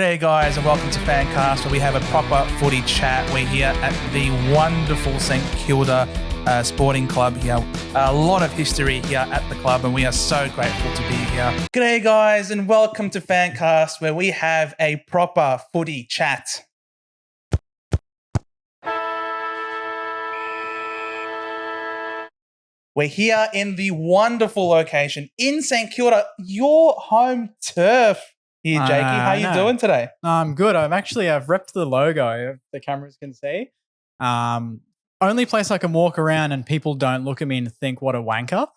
G'day guys and welcome to FanCast, where we have a proper footy chat. We're here at the wonderful St Kilda Sporting Club here. A lot of history here at the club and we are so grateful to be here. G'day guys and welcome to FanCast, where we have a proper footy chat. We're here in the wonderful location in St Kilda, your home turf. Here, Jakey, how you doing today? I'm good. I've repped the logo, if the cameras can see. Only place I can walk around and people don't look at me and think, what a wanker.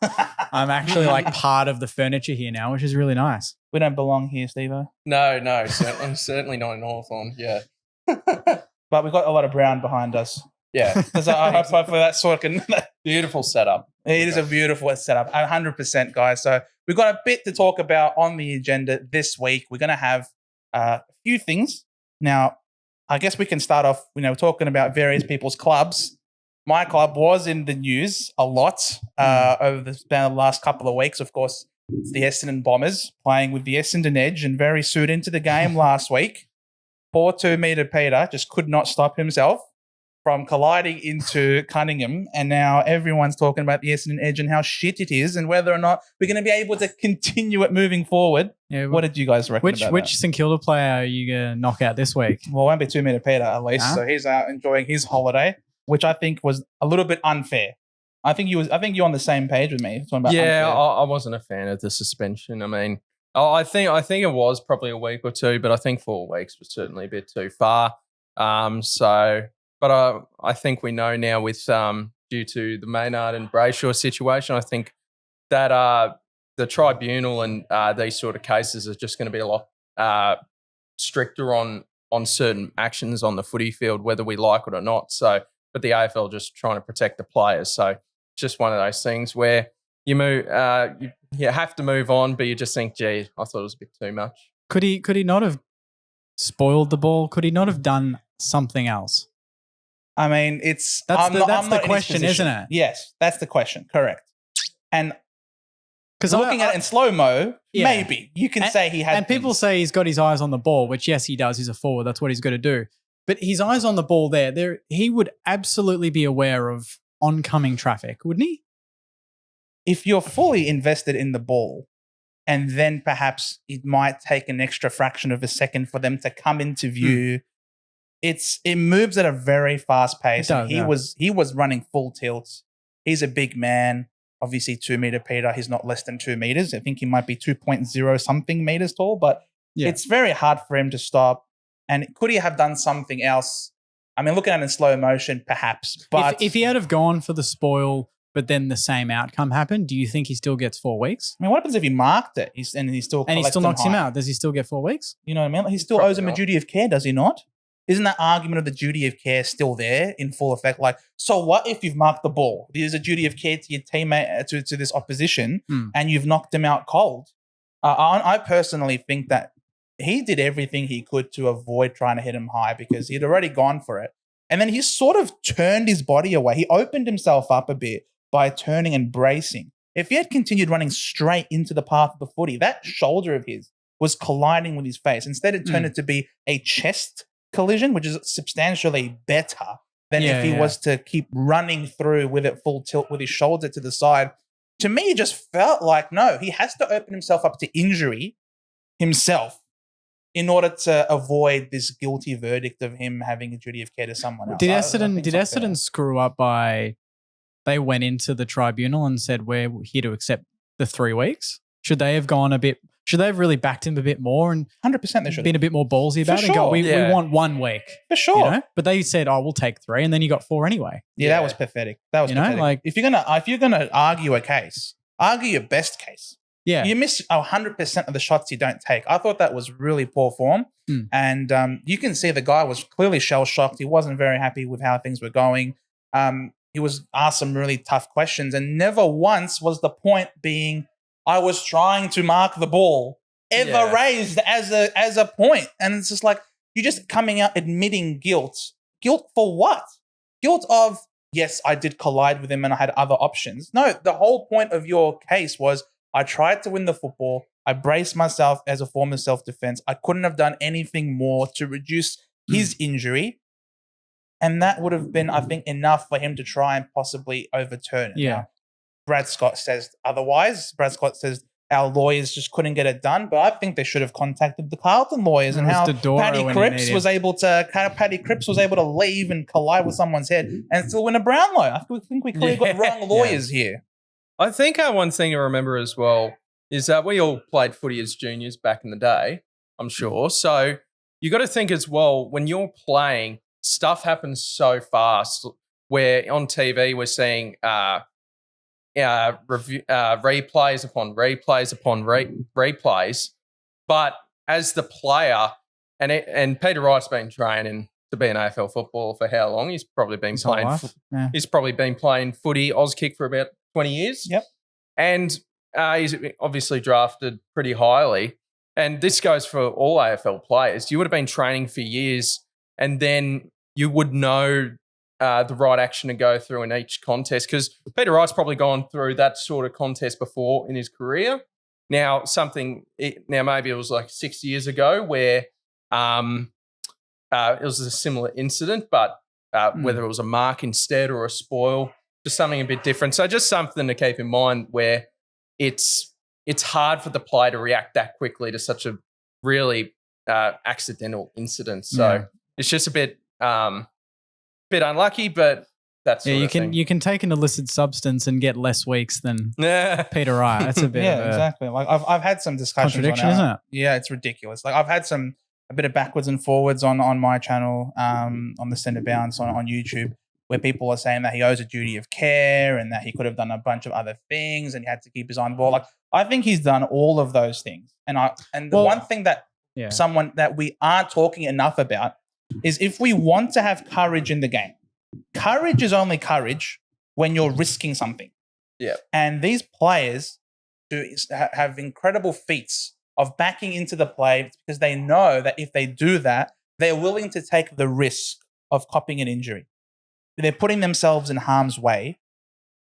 I'm actually like part of the furniture here now, which is really nice. We don't belong here, Steve-o. No, certainly not in Hawthorn, yeah. But we've got a lot of brown behind us. Yeah. I hope for that sort of... Beautiful setup. It is a beautiful setup, 100%, guys. So we've got a bit to talk about on the agenda this week. We're going to have a few things. Now, I guess we can start off, talking about various people's clubs. My club was in the news a lot over the last couple of weeks. Of course, it's the Essendon Bombers playing with the Essendon Edge and very soon into the game last week. Poor 2-metre Peter just could not stop himself from colliding into Cunningham, and now everyone's talking about the Essendon Edge and how shit it is and whether or not we're going to be able to continue it moving forward. Yeah, what did you guys reckon about Which that? St Kilda player are you going to knock out this week? Well, it won't be 2-metre Peter at least, so he's out enjoying his holiday, which I think was a little bit unfair. I think you're on the same page with me. Yeah, I wasn't a fan of the suspension. I mean, I think it was probably a week or two, but I think 4 weeks was certainly a bit too far. But I think we know now with due to the Maynard and Brayshaw situation, I think that the tribunal and these sort of cases are just going to be a lot stricter on certain actions on the footy field, whether we like it or not. So, but the AFL just trying to protect the players. So it's just one of those things where you have to move on, but you just think, gee, I thought it was a bit too much. Could he not have spoiled the ball? Could he not have done something else? I mean, that's the question, isn't it? Yes, that's the question. Correct. And because looking at it in slow-mo, maybe you can say he has. And people say he's got his eyes on the ball, which yes, he does. He's a forward. That's what he's got to do. But his eyes on the ball there, he would absolutely be aware of oncoming traffic, wouldn't he? If you're fully invested in the ball, and then perhaps it might take an extra fraction of a second for them to come into view. It moves at a very fast pace. He was running full tilt. He's a big man. Obviously, 2-metre Peter. He's not less than 2 meters. I think he might be 2.0 something meters tall, but it's very hard for him to stop. And could he have done something else? I mean, looking at it in slow motion, perhaps. But if he had have gone for the spoil, but then the same outcome happened, do you think he still gets 4 weeks? I mean, what happens if he marked it and he still knocks him out? Does he still get 4 weeks? You know what I mean? He still owes him a duty of care, does he not? Isn't that argument of the duty of care still there in full effect? Like, so what if you've marked the ball? There's a duty of care to your teammate, to this opposition, and you've knocked him out cold. I personally think that he did everything he could to avoid trying to hit him high because he'd already gone for it. And then he sort of turned his body away. He opened himself up a bit by turning and bracing. If he had continued running straight into the path of the footy, that shoulder of his was colliding with his face. Instead, it turned it to be a chest collision, which is substantially better than if he was to keep running through with it full tilt with his shoulder to the side. To me, it just felt like, no, he has to open himself up to injury himself in order to avoid this guilty verdict of him having a duty of care to someone else. Did Essendon screw up by they went into the tribunal and said, we're here to accept the 3 weeks? Should they have really backed him a bit more and 100% they should been a bit more ballsy about it and go, we want 1 week. For sure. But they said, we'll take 3, and then you got 4 anyway. Yeah, that was pathetic. That was pathetic. Like, if you're gonna argue a case, argue your best case. Yeah. You miss 100% of the shots you don't take. I thought that was really poor form. And you can see the guy was clearly shell-shocked. He wasn't very happy with how things were going. He was asked some really tough questions, and never once was the point being, I was trying to mark the ball, ever raised as a point. And it's just like, you're just coming out admitting guilt. Guilt for what? Guilt of, yes, I did collide with him and I had other options. No, the whole point of your case was I tried to win the football. I braced myself as a form of self-defense. I couldn't have done anything more to reduce his injury. And that would have been, I think, enough for him to try and possibly overturn it. Yeah. Now, Brad Scott says otherwise. Brad Scott says our lawyers just couldn't get it done, but I think they should have contacted the Carlton lawyers and how Paddy Cripps was able to leave and collide with someone's head and still win a Brownlow. I think we clearly got wrong lawyers here. I think one thing to remember as well is that we all played footy as juniors back in the day, I'm sure. So you got to think as well, when you're playing, stuff happens so fast where on TV we're seeing replays upon replays upon replays. But as the player, and Peter Wright's been training to be an AFL footballer for how long? He's probably been playing. He's probably been playing footy, Auskick for about 20 years. Yep. And he's obviously drafted pretty highly. And this goes for all AFL players. You would have been training for years and then you would know the right action to go through in each contest because Peter Wright's probably gone through that sort of contest before in his career. Now, maybe it was like 6 years ago where it was a similar incident, but whether it was a mark instead or a spoil, just something a bit different. So just something to keep in mind where it's hard for the player to react that quickly to such a really accidental incident. So it's just a bit unlucky, but that's you can take an illicit substance and get less weeks than Peter Wright. That's a bit exactly. Like I've had some discussions contradiction, isn't it? Yeah, it's ridiculous. Like I've had a bit of backwards and forwards on my channel, on the Centre Bounce on YouTube, where people are saying that he owes a duty of care and that he could have done a bunch of other things and he had to keep his eye on the ball. Like I think he's done all of those things. And one thing that someone that we aren't talking enough about is if we want to have courage in the game, courage is only courage when you're risking something. Yeah. And these players have incredible feats of backing into the play because they know that if they do that, they're willing to take the risk of copping an injury. They're putting themselves in harm's way,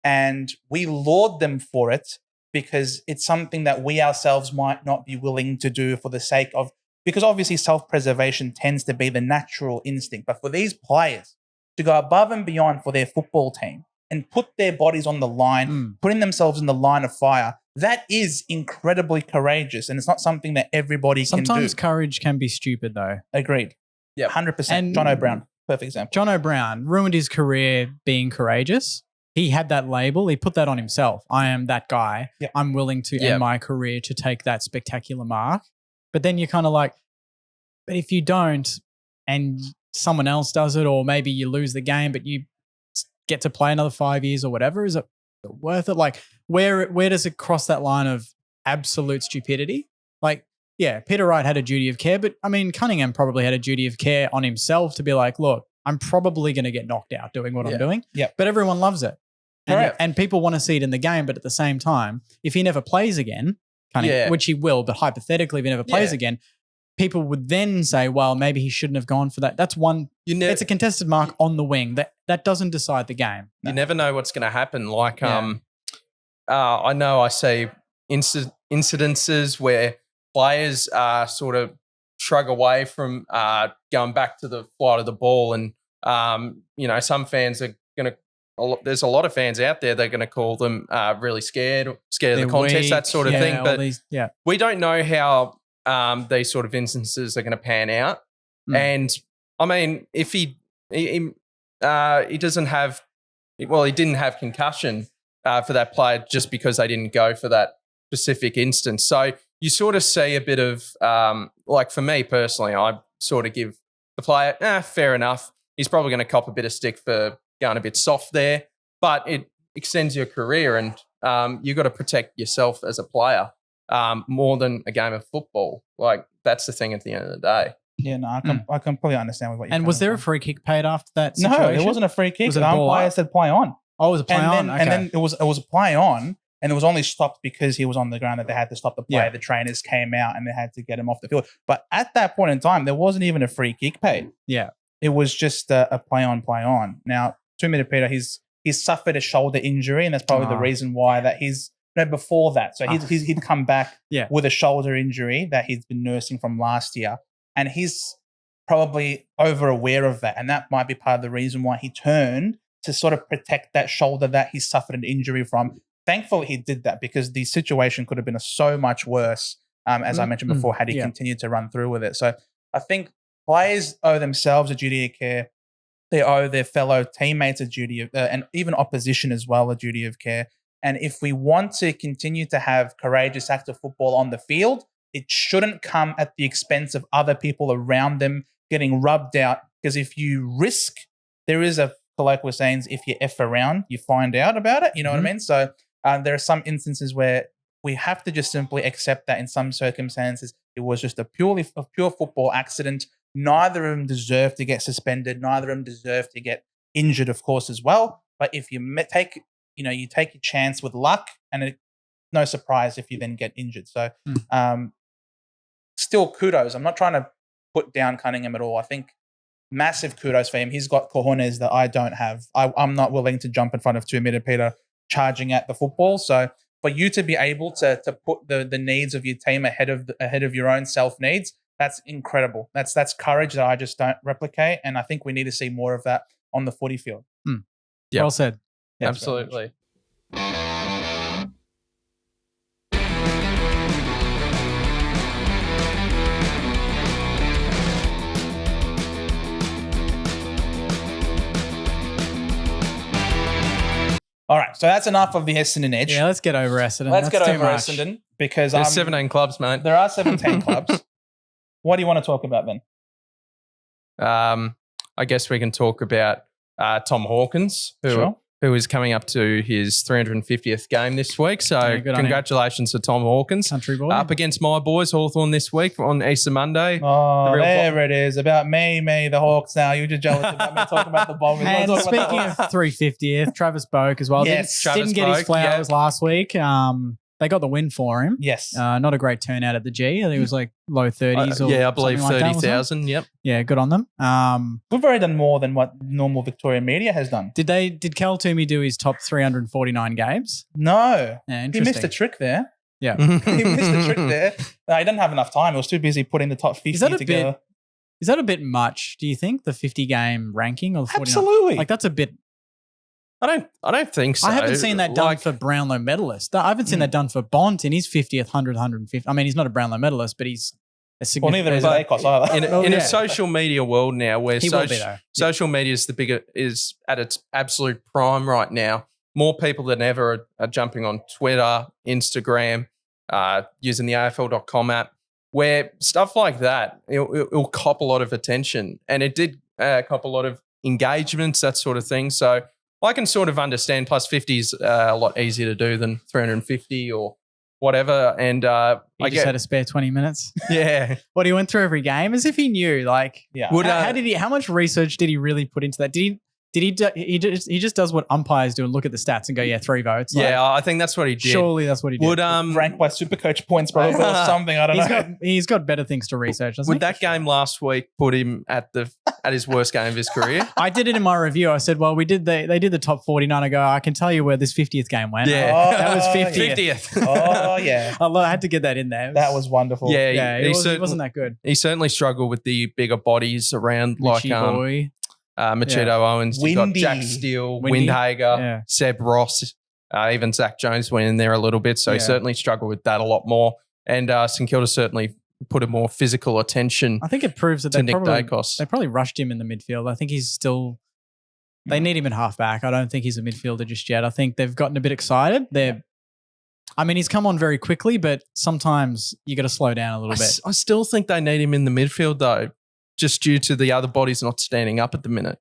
and we laud them for it because it's something that we ourselves might not be willing to do for the sake of, because obviously self-preservation tends to be the natural instinct. But for these players to go above and beyond for their football team and put their bodies on the line, putting themselves in the line of fire, that is incredibly courageous. And it's not something that everybody can do. Sometimes courage can be stupid though. Agreed. Yeah, 100%. And John O'Brien, perfect example. John O'Brien ruined his career being courageous. He had that label. He put that on himself. I am that guy. Yep. I'm willing to end my career to take that spectacular mark. But then you're kind of like, but if you don't and someone else does it, or maybe you lose the game, but you get to play another 5 years or whatever, is it worth it? Like where does it cross that line of absolute stupidity? Like, yeah, Peter Wright had a duty of care, but I mean, Cunningham probably had a duty of care on himself to be like, look, I'm probably going to get knocked out doing what I'm doing. Yeah. But everyone loves it. And people want to see it in the game. But at the same time, if he never plays again, which he will, but hypothetically, if he never plays again, people would then say, well, maybe he shouldn't have gone for that. That's one. It's a contested mark on the wing. That doesn't decide the game. You never know what's going to happen. Like, I know I see incidences where players sort of shrug away from going back to the flight of the ball. And, some fans are going to, there's a lot of fans out there, they're going to call them really scared of the contest, that sort of thing. But we don't know how these sort of instances are going to pan out. And I mean, if he doesn't have, he didn't have concussion for that player just because they didn't go for that specific instance. So you sort of see a bit of, like for me personally, I sort of give the player, fair enough. He's probably going to cop a bit of stick for going a bit soft there, but it extends your career and you've got to protect yourself as a player more than a game of football. Like that's the thing at the end of the day. Yeah, no, I completely understand what you're saying. And was there a free kick paid after that situation? No, it wasn't a free kick. The umpire said play on. Oh, it was a play on? Okay. And then it was a play on, and it was only stopped because he was on the ground that they had to stop the play. Yeah. The trainers came out and they had to get him off the field. But at that point in time, there wasn't even a free kick paid. Yeah. It was just a play on. Now, 2 minute Peter, he's suffered a shoulder injury, and that's probably the reason why that he's No, before that. So he'd come back with a shoulder injury that he's been nursing from last year. And he's probably over aware of that. And that might be part of the reason why he turned to sort of protect that shoulder that he suffered an injury from. Thankfully, he did that because the situation could have been so much worse, as I mentioned before, had he continued to run through with it. So I think players owe themselves a duty of care. They owe their fellow teammates a duty of, and even opposition as well, a duty of care. And if we want to continue to have courageous acts of football on the field, it shouldn't come at the expense of other people around them getting rubbed out. Because if you risk, there is a colloquial saying, if you F around, you find out about it. You know what I mean? So there are some instances where we have to just simply accept that in some circumstances, it was just a pure football accident. Neither of them deserve to get suspended. Neither of them deserve to get injured, of course, as well. But if you take your chance with luck, and no surprise if you then get injured. So still kudos. I'm not trying to put down Cunningham at all. I think massive kudos for him. He's got cojones that I don't have. I'm not willing to jump in front of 2 millimeter charging at the football. So for you to be able to put the needs of your team ahead of your own self needs, that's incredible. That's courage that I just don't replicate. And I think we need to see more of that on the footy field. Yep. Well said. Absolutely. All right, so that's enough of the Essendon Edge. Yeah, let's get over Essendon. Let's get over Essendon because there's 17 clubs, mate. There are 17 clubs. What do you want to talk about then? I guess we can talk about Tom Hawkins, who is coming up to his 350th game this week. So congratulations to Tom Hawkins. Country boy. Up against my boys, Hawthorn, this week on Easter Monday. Oh, there it is. About me, the Hawks now. You're just jealous about me talking about the Bombers. And speaking of 350th, Travis Boak as well. Yes. Didn't get his flowers last week. They got the win for him. Yes. Not a great turnout at the G. I think it was like low 30s. I believe 30,000. Yep. Yeah, good on them. We've already done more than what normal Victorian media has done. Did Cal Toomey do his top 349 games? No. Yeah, he missed a trick there. Yeah. He missed a trick there. No, he didn't have enough time. He was too busy putting the top 50 together. Is that a bit much, do you think, the 50-game ranking or the 49? Absolutely. Like, that's a bit... I don't think so. I haven't seen that done for Brownlow medalist. I haven't seen that done for Bont in his 50th, 100, 150. I mean, he's not a Brownlow medalist, but he's a significant... Well, neither is Akos either. In a social media world now where social media is at its absolute prime right now, more people than ever are jumping on Twitter, Instagram, using the AFL.com app, where stuff like that, it'll cop a lot of attention. And it did cop a lot of engagements, that sort of thing. So I can sort of understand plus 50 is a lot easier to do than 350 or whatever. And I just had a spare 20 minutes. Yeah. What, he went through every game as if he knew, like, how much research did he really put into that? He just does what umpires do and look at the stats and go, 3 votes. Like, I think that's what he did. Surely that's what he did. Rank by Supercoach points probably or something. I don't know. He's got better things to research. Would that game last week put him at his worst game of his career? I did it in my review. I said, well, they did the top 49. I go, I can tell you where this 50th game went. Yeah. That was 50th. Oh, yeah. I had to get that in there. That was wonderful. Yeah, it wasn't that good. He certainly struggled with the bigger bodies around, Richie boy. Machado Owens, you've got Jack Steele, Windhager, Seb Ross, even Zach Jones went in there a little bit. So he certainly struggled with that a lot more. And St Kilda certainly put a more physical attention. I think it proves that Nick Dacos. They probably rushed him in the midfield. I think he's still... They need him in halfback. I don't think he's a midfielder just yet. I think they've gotten a bit excited. He's come on very quickly, but sometimes you got to slow down a little bit. I still think they need him in the midfield though, just due to the other bodies not standing up at the minute.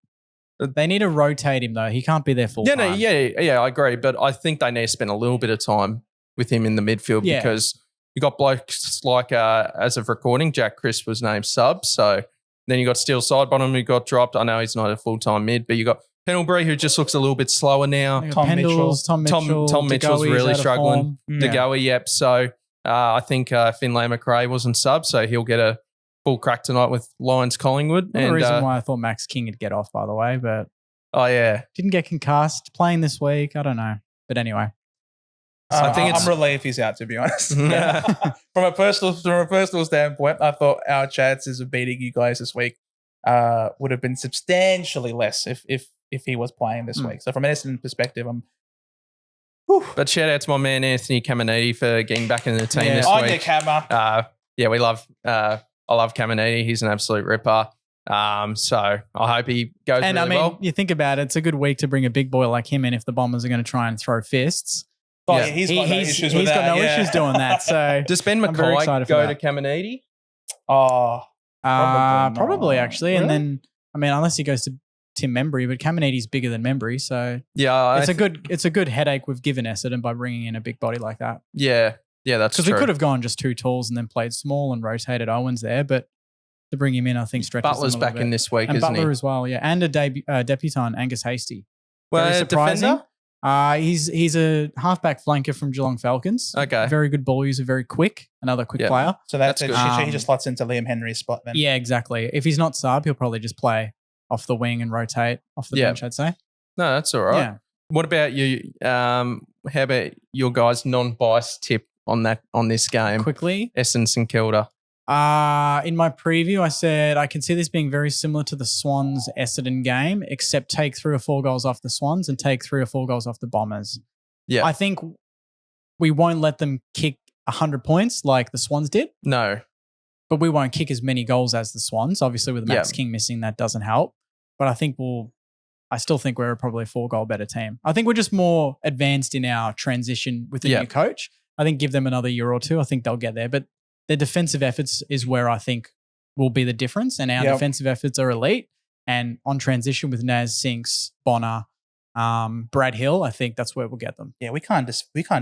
They need to rotate him though. He can't be there full time. I agree. But I think they need to spend a little bit of time with him in the midfield because you got blokes like, as of recording, Jack Crisp was named sub. So then you got Steele Sidebottom who got dropped. I know he's not a full-time mid, but you got Pendlebury who just looks a little bit slower now. Tom Mitchell's really struggling. Yeah. DeGoey, yep. So I think Finlay McRae wasn't sub, so he'll get a full crack tonight with Lions Collingwood. The reason why I thought Max King would get off, by the way, but didn't get concussed playing this week. I don't know, but anyway, I think I'm relieved he's out, to be honest. From a personal standpoint, I thought our chances of beating you guys this week would have been substantially less if he was playing this week. So from an Essendon perspective, I'm. But shout out to my man Anthony Caminiti for getting back in the team this on week. your camera. We love. I love Caminiti. He's an absolute ripper. So I hope he goes And really well. you think about it, it's a good week to bring a big boy like him in if the Bombers are going to try and throw fists. He's got no issues with that. He's got no issues doing that. So does Ben Mackay go to Caminiti? Oh, probably actually. Really? And then unless he goes to Tim Membry, but Caminiti's bigger than Membry, so yeah, it's a good headache we've given Essendon by bringing in a big body like that. Yeah, that's true. Because we could have gone just 2 tools and then played small and rotated Owens there, but to bring him in, I think stretches Butler's them a back bit. in this week, and isn't Butler he? as well, yeah, and a debutant Angus Hasty. Well, Very surprising. defender? He's a halfback flanker from Geelong Falcons. Okay. Very good ball user, very quick. Another quick player. So that's good. He just slots into Liam Henry's spot then. Yeah, exactly. If he's not sub, he'll probably just play off the wing and rotate off the bench, I'd say. No, that's all right. Yeah. What about you? How about your guys' non-biased tip on this game? Quickly. Essendon St Kilda. In my preview, I said I can see this being very similar to the Swans Essendon game, except take 3 or 4 goals off the Swans and take 3 or 4 goals off the Bombers. Yeah. I think we won't let them kick 100 points like the Swans did, No. but we won't kick as many goals as the Swans. Obviously, with Max King missing, that doesn't help. But I still think we're probably a 4-goal better team. I think we're just more advanced in our transition with the new coach. I think give them another year or two. I think they'll get there. But their defensive efforts is where I think will be the difference. And our defensive efforts are elite. And on transition with Naz, Sinks, Bonner, Brad Hill, I think that's where we'll get them. Yeah, we can't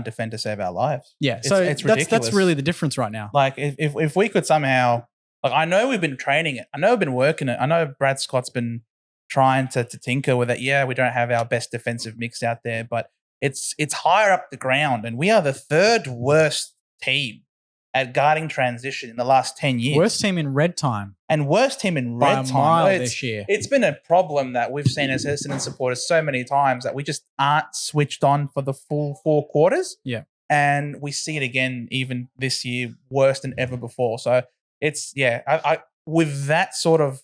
defend to save our lives. Yeah, so it's ridiculous. That's really the difference right now. Like if we could somehow, like I know we've been training it, I know we've been working it, I know Brad Scott's been trying to tinker with it. Yeah, we don't have our best defensive mix out there, but it's higher up the ground, and we are the 3rd worst team at guarding transition in the last 10 years. Worst team in red time. And worst team in By red a time. mile this year. It's been a problem that we've seen as Essendon supporters so many times that we just aren't switched on for the full 4 quarters. Yeah. And we see it again even this year, worse than ever before. So it's, I with that sort of,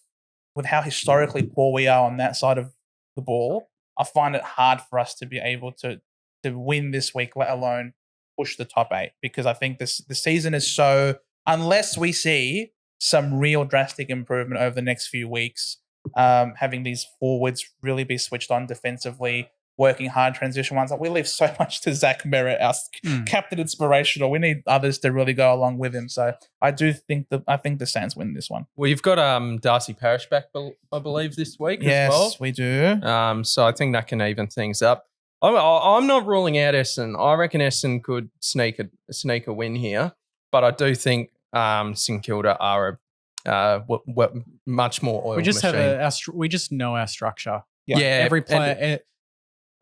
with how historically poor we are on that side of the ball, I find it hard for us to be able to win this week, let alone push the top 8, because I think the season is so, unless we see some real drastic improvement over the next few weeks, having these forwards really be switched on defensively, working hard transition ones. Like we leave so much to Zach Merritt, our captain inspirational. We need others to really go along with him. So I think the Saints win this one. Well, you've got Darcy Parish back, I believe, this week as well. Yes, we do. So I think that can even things up. I'm not ruling out Essendon. I reckon Essendon could sneak a win here, but I do think St Kilda are much more oiled machine. We just know our structure. Yeah. Every player,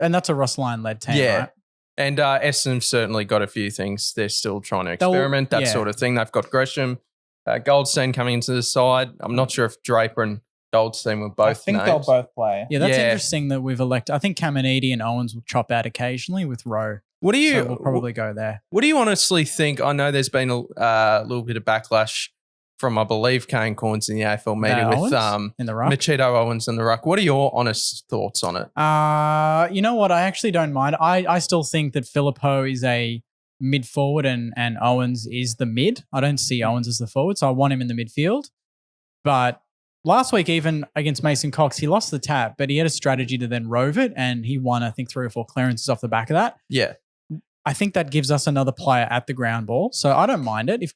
and that's a Ross Lyon-led team, right? And Essendon certainly got a few things. They're still trying to experiment, that sort of thing. They've got Gresham, Goldstein coming into the side. I'm not sure if Draper and Goldstein were both I think names. they'll both play. Yeah, that's interesting that we've elected. I think Caminiti and Owens will chop out occasionally with Rowe. So we'll probably go there. What do you honestly think? I know there's been a little bit of backlash from, I believe, Kane Corns in the AFL meeting with in the ruck. Machito Owens in the ruck. What are your honest thoughts on it? You know what? I actually don't mind. I still think that Philippou is a mid forward and Owens is the mid. I don't see Owens as the forward, so I want him in the midfield. But last week, even against Mason Cox, he lost the tap, but he had a strategy to then rove it, and he won, I think, 3 or 4 clearances off the back of that. Yeah. I think that gives us another player at the ground ball, so I don't mind it.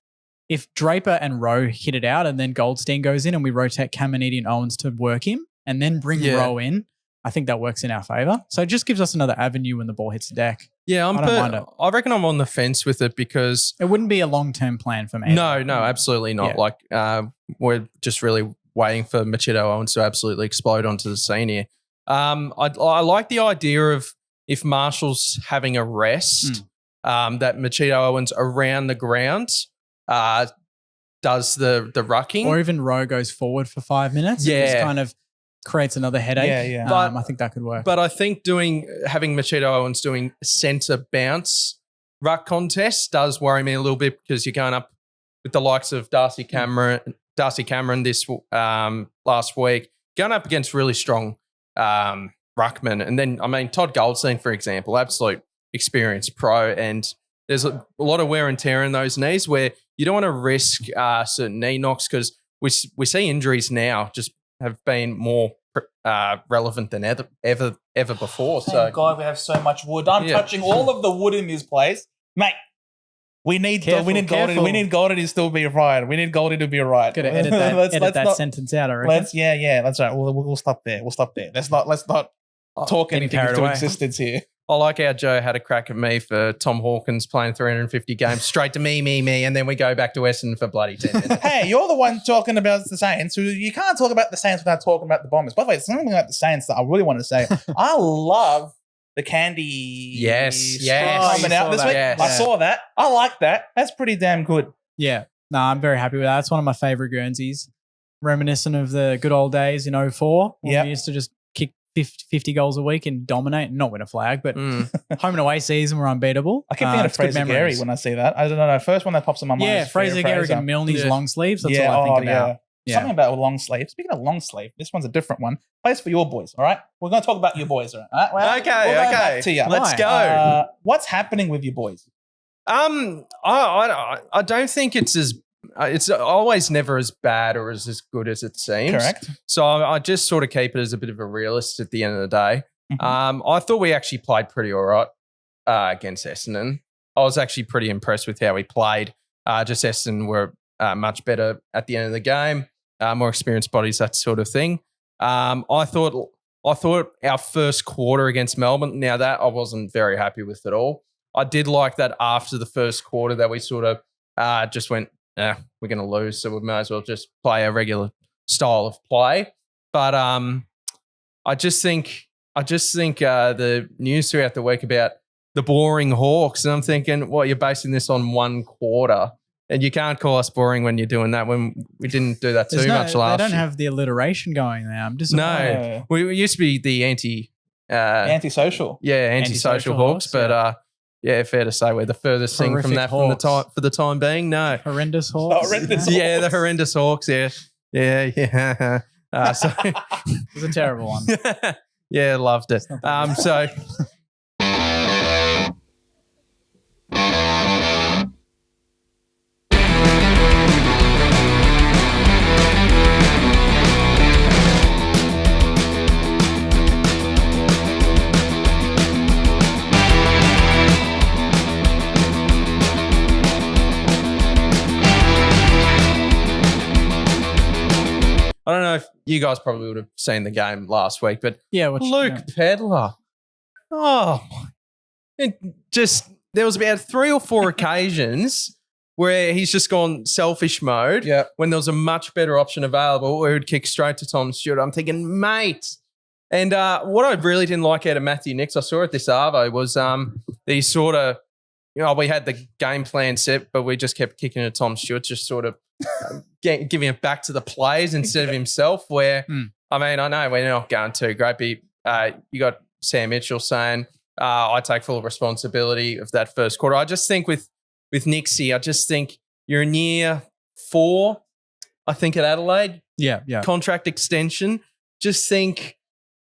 If Draper and Rowe hit it out and then Goldstein goes in and we rotate Caminiti and Owens to work him and then bring Rowe in, I think that works in our favour. So it just gives us another avenue when the ball hits the deck. Yeah, I don't mind it. I reckon I'm on the fence with it because it wouldn't be a long-term plan for me. No, absolutely not. Yeah. Like we're just really waiting for Machito Owens to absolutely explode onto the scene here. I like the idea of if Marshall's having a rest, that Machito Owens around the ground does the rucking. Or even Rowe goes forward for 5 minutes. Yeah. It just kind of creates another headache. Yeah. But I think that could work. But I think having Machito Owens doing centre bounce ruck contest does worry me a little bit because you're going up with the likes of Darcy Cameron this last week, going up against really strong ruckman. And then, Todd Goldstein, for example, absolute experienced pro, and there's a lot of wear and tear in those knees where you don't want to risk certain knee knocks because we see injuries now just have been more relevant than ever before. Thank God we have so much wood. I'm touching all of the wood in this place, mate. We need Goldie to still be right. We need Goldie to be right. Gotta edit that sentence out, I reckon. That's right. We'll stop there. Let's not talk anything into existence here. I like how Joe had a crack at me for Tom Hawkins playing 350 games straight to me, and then we go back to Essendon for bloody 10 minutes. Hey, you're the one talking about the Saints. You can't talk about the Saints without talking about the Bombers. By the way, something about the Saints that I really want to say. I love the candy coming out this week. Yes. I saw that. I like that. That's pretty damn good. Yeah. No, I'm very happy with that. It's one of my favourite Guernseys. Reminiscent of the good old days in 04 when we used to just kick 50 goals a week and dominate and not win a flag, but home and away season were unbeatable. I keep thinking of Fraser Gary when I see that. I don't know. First one that pops in my mind is Fraser Gary and Milne's long sleeves. That's all I think about. Yeah. Something about a long sleeve. Speaking of long sleeve, this one's a different one. Plays for your boys, all right? We're going to talk about your boys, all right? Well, okay. Back to you. Let's go. What's happening with your boys? I don't think it's always never as bad or as good as it seems. Correct. So I just sort of keep it as a bit of a realist at the end of the day. Mm-hmm. I thought we actually played pretty all right against Essendon. I was actually pretty impressed with how we played. Just Essendon were much better at the end of the game. More experienced bodies, that sort of thing. I thought our first quarter against Melbourne, now that I wasn't very happy with at all. I did like that after the first quarter that we sort of just went, we're going to lose, so we might as well just play a regular style of play. But I just think the news throughout the week about the boring Hawks, and I'm thinking, you're basing this on one quarter. And you can't call us boring when you're doing that when we didn't do that too much last year. They don't have the alliteration going there. I'm disappointed. No. We used to be the antisocial. Yeah, antisocial Hawks. But fair to say we're the furthest thing from that for the time being. No. Horrendous Hawks. Yeah, the horrendous Hawks, yeah. Yeah. So it was a terrible one. Yeah, loved it. So I don't know if you guys probably would have seen the game last week, but Luke Pedlar. There was about 3 or 4 occasions where he's just gone selfish mode when there was a much better option available where he would kick straight to Tom Stewart. I'm thinking, mate. And what I really didn't like out of Matthew Nicks, I saw at this Arvo, was he sort of, we had the game plan set, but we just kept kicking to Tom Stewart, just sort of giving it back to the players instead of himself, where, I know we're not going too great, but you got Sam Mitchell saying, I take full responsibility of that first quarter. I just think with Nixie, I just think you're in year 4, I think, at Adelaide. Yeah. Contract extension. Just think,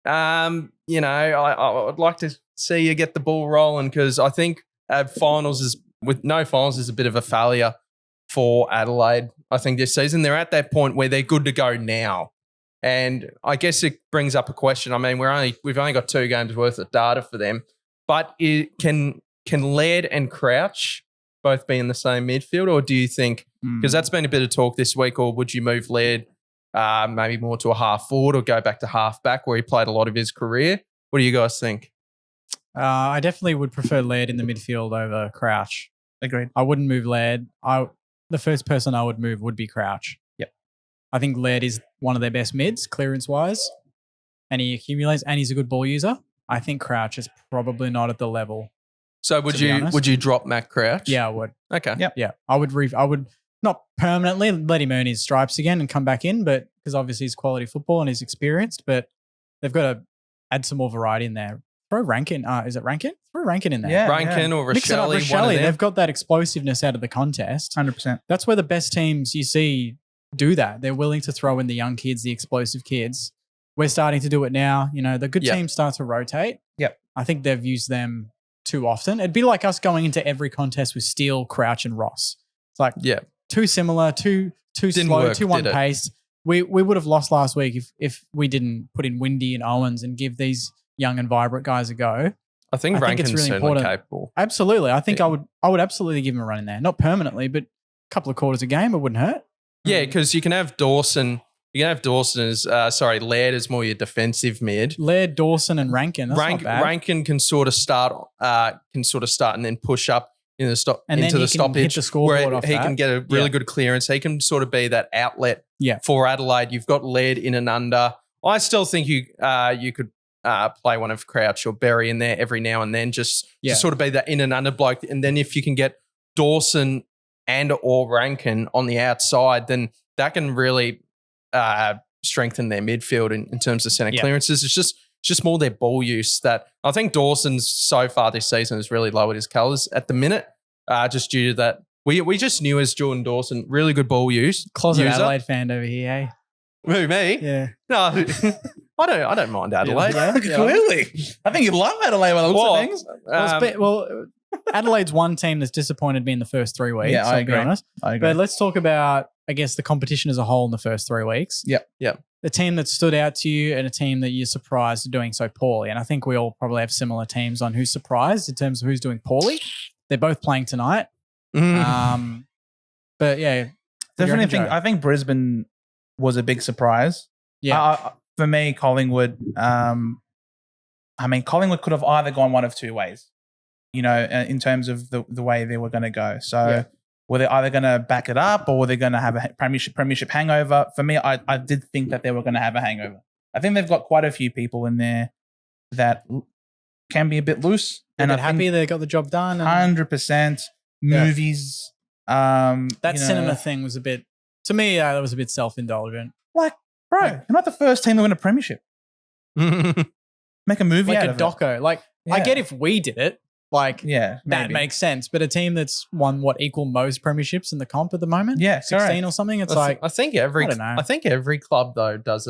I would like to see you get the ball rolling because I think with no finals is a bit of a failure for Adelaide. I think this season they're at that point where they're good to go now. And I guess it brings up a question. We've only got 2 games worth of data for them, but can Laird and Crouch both be in the same midfield, or do you think, because that's been a bit of talk this week, or would you move Laird maybe more to a half forward or go back to half back where he played a lot of his career? What do you guys think? I definitely would prefer Laird in the midfield over Crouch. Agreed. I wouldn't move Laird. The first person I would move would be Crouch. Yep. I think Laird is one of their best mids, clearance-wise, and he accumulates, and he's a good ball user. I think Crouch is probably not at the level. So would you drop Matt Crouch? Yeah, I would. Okay. Yep. Yeah, I would not permanently let him earn his stripes again and come back in, but because obviously he's quality football and he's experienced, but they've got to add some more variety in there. throw Rankin. Is it Rankin? Throw Rankin in there. Yeah. Rankin or Mix it up, Rochelle. Rochelle. They've got that explosiveness out of the contest. 100%. That's where the best teams you see do that. They're willing to throw in the young kids, the explosive kids. We're starting to do it now. You know, the good teams start to rotate. Yep. I think they've used them too often. It'd be like us going into every contest with Steele, Crouch, and Ross. It's like too similar, too slow, too one paced. We would have lost last week if we didn't put in Windy and Owens and give these young and vibrant guys a go. I think Rankin's it's really certainly important. capable. Absolutely. I think I would absolutely give him a run in there. Not permanently, but a couple of quarters a game, it wouldn't hurt. Yeah, because you can have Dawson. You can have Dawson as Laird as more your defensive mid. Laird, Dawson, and Rankin. That's not bad. Rankin can sort of start and then push up in the stop and into the stoppage hit the scoreboard where off he that. can get a really good clearance. He can sort of be that outlet for Adelaide. You've got Laird in and under. I still think you could play one of Crouch or Berry in there every now and then, just to sort of be that in and under bloke. And then if you can get Dawson and or Rankin on the outside, then that can really strengthen their midfield in terms of centre clearances. It's just more their ball use that I think Dawson's so far this season has really lowered his colours at the minute, just due to that. We just knew as Jordan Dawson, really good ball use. Closet Adelaide fan over here, eh? Who, me? Yeah. No, I don't mind Adelaide. Clearly. I think you love Adelaide by the looks of things. Adelade's one team that's disappointed me in the first 3 weeks. Yeah, I agree. Be honest. I agree. But let's talk about, I guess, the competition as a whole in the first 3 weeks. Yep. The team that stood out to you and a team that you're surprised are doing so poorly. And I think we all probably have similar teams on who's surprised in terms of who's doing poorly. They're both playing tonight. But yeah. Definitely I think Brisbane was a big surprise. Yeah. For me, Collingwood, Collingwood could have either gone one of two ways, you know, in terms of the way they were going to go. So were they either going to back it up or were they going to have a premiership hangover? For me, I did think that they were going to have a hangover. I think they've got quite a few people in there that can be a bit loose. And I'm happy they got the job done. 100%. Movies. That cinema thing was a bit, to me, that was a bit self-indulgent. Like, bro, you're not the first team to win a premiership. Make a movie like out a of doco. it. Like, I get if we did it. Like, that maybe. makes sense. But a team that's won equal most premierships in the comp at the moment? 16 correct. or something? It's I think every club though does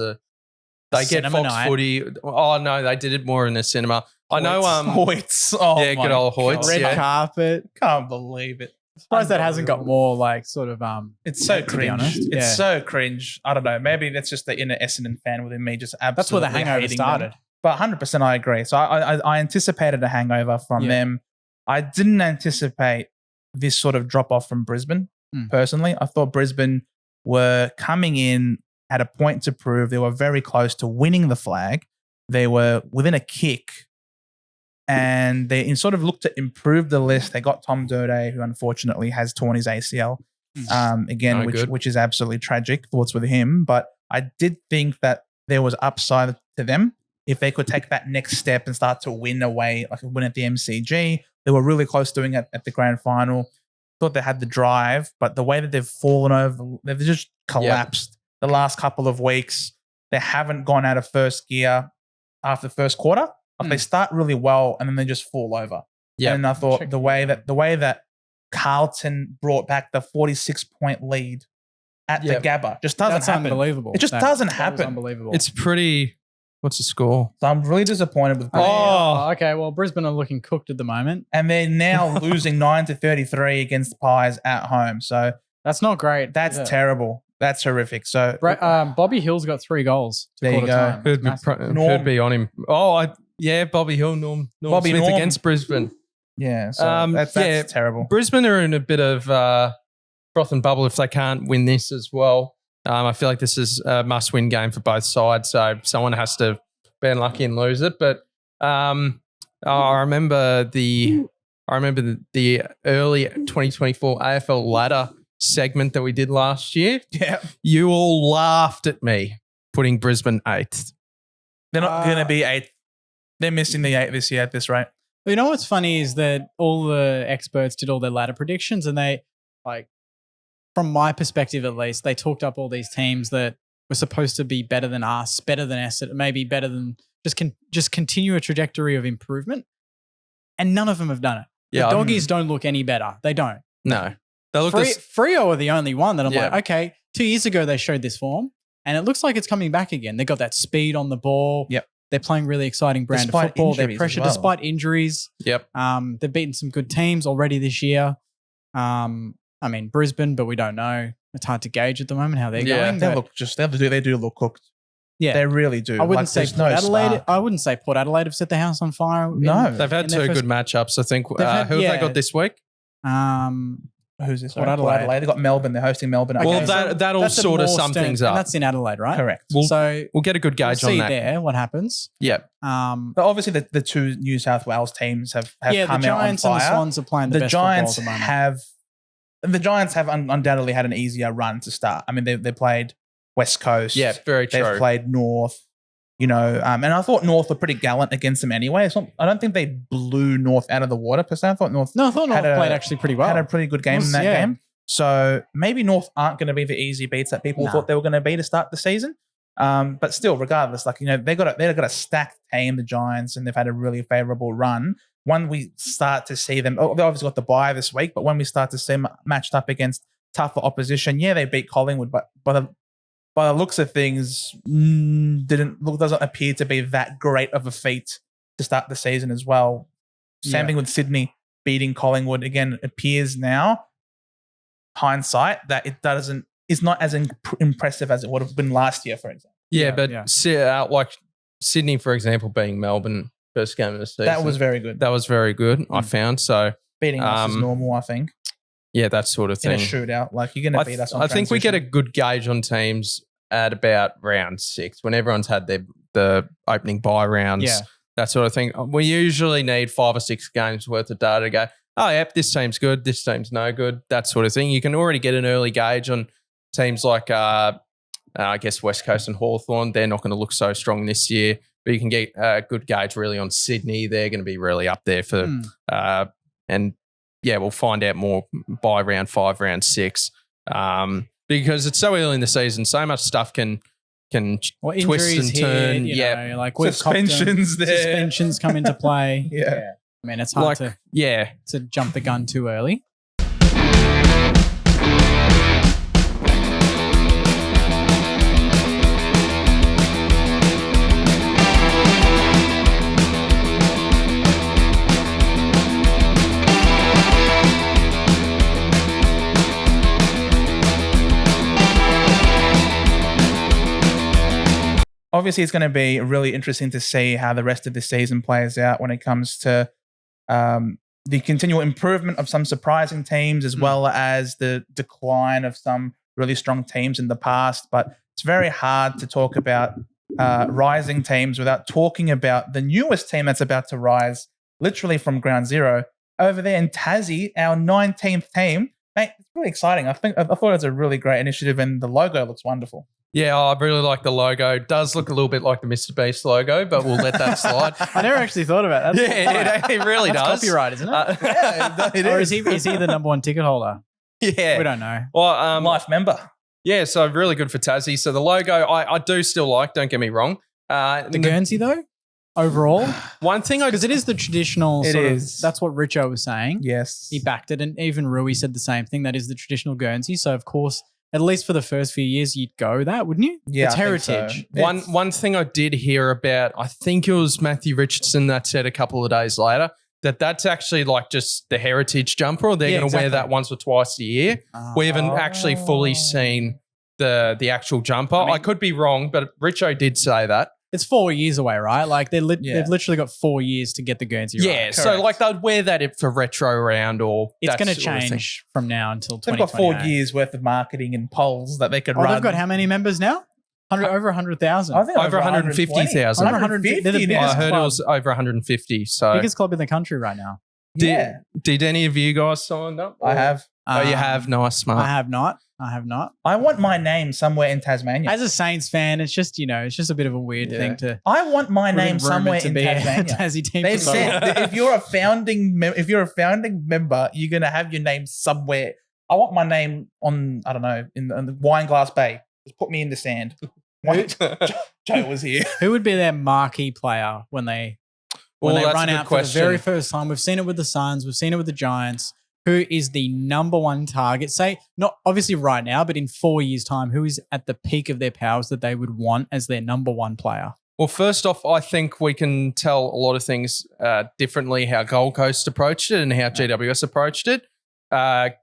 they get Fox night. Footy. Oh no, they did it more in the cinema. Hoyts. I know Hoyts. Oh, yeah, good old Hoyts. Red carpet. Can't believe it. Surprised that hasn't got more like sort of it's so cringe. It's so cringe. I don't know. Maybe that's just the inner Essendon fan within me just absolutely that's where the hangover started. Them. But 100% I agree. So I anticipated a hangover from them. I didn't anticipate this sort of drop off from Brisbane, personally. I thought Brisbane were coming in at a point to prove. They were very close to winning the flag. They were within a kick. And they sort of looked to improve the list. They got Tom Doedee, who unfortunately has torn his ACL again, which is absolutely tragic. Thoughts with him. But I did think that there was upside to them if they could take that next step and start to win away, like win at the MCG. They were really close doing it at the grand final. Thought they had the drive, but the way that they've fallen over, they've just collapsed the last couple of weeks. They haven't gone out of first gear after the first quarter. Like they start really well and then they just fall over. Yeah. And I thought the way that Carlton brought back the 46-point lead at the Gabba just doesn't happen. Unbelievable. It just doesn't happen. Unbelievable. It's pretty. What's the score? So I'm really disappointed with Brisbane. Oh, okay. Well, Brisbane are looking cooked at the moment. And they're now losing 9-33 against the Pies at home. So that's not great. That's terrible. That's horrific. So Bobby Hill's got 3 goals. There you go. Who'd be on him? Oh, Bobby Hill, Norm Smith against Brisbane. Yeah, so that's terrible. Brisbane are in a bit of froth and bubble if they can't win this as well. I feel like this is a must-win game for both sides, so someone has to be unlucky and lose it. But I remember the early 2024 AFL ladder segment that we did last year. Yeah, you all laughed at me putting Brisbane 8th. They're not going to be 8th. They're missing the 8 this year at this rate. You know what's funny is that all the experts did all their ladder predictions and they, like, from my perspective at least, they talked up all these teams that were supposed to be better than us, better than Essendon, maybe better than just continue a trajectory of improvement, and none of them have done it. Yeah, the doggies don't look any better. They don't. No. They look Freo are the only one that I'm Yeah. like, okay, 2 years ago they showed this form, and it looks like it's coming back again. They got that speed on the ball. Yep. They're playing really exciting brand Despite of football. They're injuries as pressure well. despite injuries. Yep. They've beaten some good teams already this year. I mean, Brisbane, but we don't know. It's hard to gauge at the moment how they're going. They but look they do look cooked. yeah, They really do. I wouldn't say there's Port Adelaide. spark. I wouldn't say Port Adelaide have set the house on fire. No. They've had in their two first- good matchups, I think. They've had- Who have yeah. they got this week? Who's this? Port one? Adelaide. They got Melbourne. They're hosting Melbourne. Well, Okay. that'll that's a sort of more sum stern- things and up. that's in Adelaide, right? Correct. We'll get a good we'll gauge on see that. there what happens. Yeah. Um, But obviously, the two New South Wales teams have yeah, come the out on Giants and the fire. Swans are playing the best Giants football at the moment. the Giants have undoubtedly had an easier run to start. I mean, they played West Coast. Yeah, very true. They've played North. And I thought North were pretty gallant against them anyway. I don't think they blew North out of the water per se. I thought North No, I thought North had played actually pretty well. had a pretty good game in that Yeah. game. So maybe North aren't going to be the easy beats that people Nah. thought they were going to be to start the season. But still, regardless, they've got a stacked team, the Giants, and they've had a really favorable run. When we start to see them, they obviously got the bye this week, but when we start to see them matched up against tougher opposition, yeah, they beat Collingwood, but by the looks of things, doesn't appear to be that great of a feat to start the season as well. Same Yeah. thing with Sydney beating Collingwood. Again, it appears now, hindsight, that is not as impressive as it would have been last year, for example. Yeah, Yeah, but yeah. like Sydney, for example, being Melbourne first game of the season. That was very good. That was very good, I Mm. found. So, Beating us is um, normal, I think, yeah, that sort of in a thing. shootout. Like, you're going to beat us on I think we get a transition. good gauge on teams at about round 6 when everyone's had the opening bye rounds, Yeah. that sort of thing. We usually need 5 or 6 games worth of data to go, oh, yep, this team's good, this team's no good, that sort of thing. You can already get an early gauge on teams like, I guess, West Coast and Hawthorn. They're not going to look so strong this year, but you can get a good gauge really on Sydney. They're going to be really up there for, and yeah, we'll find out more by round 5, round 6, because it's so early in the season. So much stuff can Or twist injuries and turn. hit, Yeah, like we've copped them. Suspensions there. Suspensions come into play. Yeah. I mean, it's hard like yeah. to jump the gun too early. Obviously, it's going to be really interesting to see how the rest of the season plays out when it comes to the continual improvement of some surprising teams, as well as the decline of some really strong teams in the past. But it's very hard to talk about rising teams without talking about the newest team that's about to rise, literally from ground zero. Over there in Tassie, our 19th team. Mate, it's really exciting. I thought it was a really great initiative, and the logo looks wonderful. Yeah, I really like the logo. It does look a little bit like the Mr. Beast logo, but we'll let that slide. I never actually thought about that. Yeah, it really That's does. copyright, isn't it? Yeah, it Or is. is he the number one ticket holder? Yeah. We don't know. Well, Life member. yeah, so really good for Tassie. So the logo, I do still like, don't get me wrong. The Guernsey, though, overall, One thing because it is the traditional It sort is. of, that's what Richo was saying. Yes. He backed it, and even Rui said the same thing. That is the traditional Guernsey. So, of course, at least for the first few years, you'd go that, wouldn't you? Yeah, it's I think so. heritage. One thing I did hear about, I think it was Matthew Richardson that said a couple of days later, that's actually like just the heritage jumper. They're Yeah, going to wear exactly. that once or twice a year. We haven't actually fully seen the actual jumper. I could be wrong, but Richo did say that. It's 4 years away, right? Like Yeah. they've literally got 4 years to get the Guernsey Yeah, right. so correct. like they'd wear that for retro round or It's that going to sort of thing. change from now until They've 2028. got 4 years worth of marketing and polls that they could Oh, run. they've got how many members now? Over 100,000. I think Over 150,000. Over 150. They're the now. biggest I heard it club. was over 150. So Biggest club in the country right now. Yeah, did any of you guys sign up? I have. Oh, you Um, have? Nice, smart. I have not. I want my name somewhere in Tasmania. As a Saints fan, it's just it's just a bit of a weird Yeah. thing to. I want my name rumored somewhere to in be a Tasmania. Tassie team. They've for so said long. that if you're a founding member, you're gonna have your name somewhere. I want my name on, I don't know, in the Wine Glass Bay. Just put me in the sand. Joe was here. Who would be their marquee player when they Well, that's run a good out for the question. very first time? We've seen it with the Suns. We've seen it with the Giants. Who is the number one target? Say, not obviously right now, but in 4 years' time, who is at the peak of their powers that they would want as their number one player? Well, first off, I think we can tell a lot of things differently how Gold Coast approached it and how GWS approached it.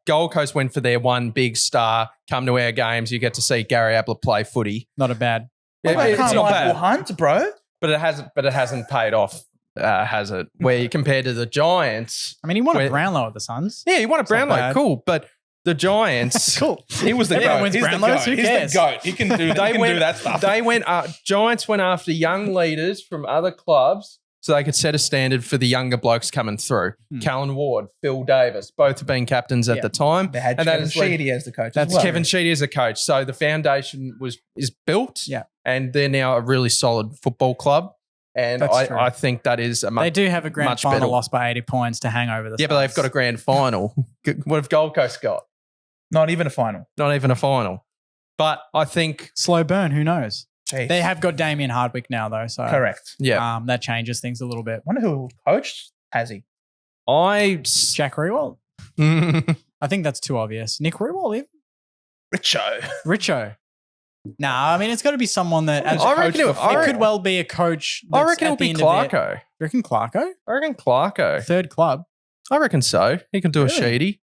Gold Coast went for their one big star. Come to our games, you get to see Gary Ablett play footy. Not a bad. It's not bad, Hunt, bro. but it hasn't paid off, has it? Where you compare to the Giants. I mean, he won a Brownlow at the Suns. Yeah, he won a It's not Brownlow, bad. cool. But the Giants, Cool. He was the Everyone goat. wins He's the Brownlows, goat. who He's cares? the goat. He can do that. He can do that stuff. Giants went after young leaders from other clubs so they could set a standard for the younger blokes coming through. Callan Ward, Phil Davis, both have been captains at the time. They had And that Kevin is led- Sheedy as the coach. That's as well. Kevin Sheedy as a coach. So the foundation is built, Yeah. and they're now a really solid football club. And That's true. I think that is a much They do have a grand much final better- loss by 80 points to hang over the yeah, but they've Suns. got a grand final. What have Gold Coast got? Not even a final. Not even a final. But I think, slow burn. Who knows? Jeez. They have got Damien Hardwick now, though. So Correct. yeah, that changes things a little bit. Wonder who coached Tassie. Jack Rewald. I I think that's too obvious. Nick Rewald, even? Richo. Richo. Nah, I mean, it's got to be someone that. I reckon it could well be a coach. I that's reckon it'll at the be end of their- Clarko. You reckon Clarko? I reckon Clarko. Third club. I reckon so. He can do a Really? Sheedy.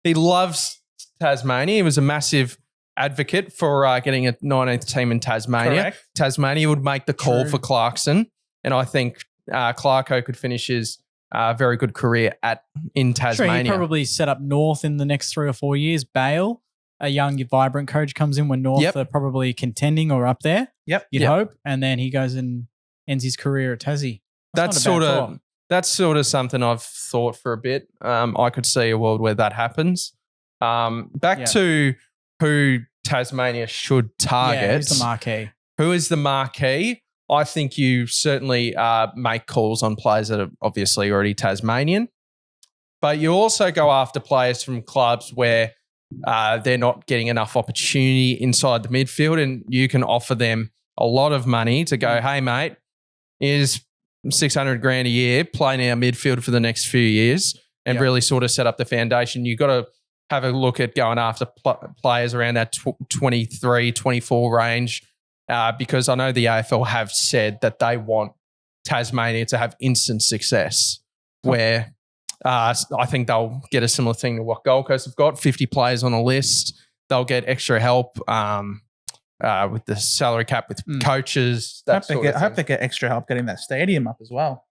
He loves Tasmania. He was a massive advocate for getting a 19th team in Tasmania. Correct. Tasmania would make the call True. for Clarkson, and I think Clarko could finish his very good career in Sure, he Tasmania. probably set up North in the next 3 or 4 years. Bale, a young, vibrant coach, comes in when North Yep. are probably contending or up there. Yep. You'd Yep. hope, and then he goes and ends his career at Tassie. That's not a bad sort of thought. that's sort of something I've thought for a bit. I could see a world where that happens. Back Yeah. to who Tasmania should target. Yeah, who's the marquee? Who is the marquee? I think you certainly make calls on players that are obviously already Tasmanian, but you also go after players from clubs where they're not getting enough opportunity inside the midfield, and you can offer them a lot of money to go, hey, mate, here's 600 grand a year, play in our midfield for the next few years and Yeah. really sort of set up the foundation. You've got to have a look at going after players around that 23, 24 range because I know the AFL have said that they want Tasmania to have instant success where I think they'll get a similar thing to what Gold Coast have got, 50 players on a list. They'll get extra help with the salary cap, with coaches. I hope they get extra help getting that stadium up as well.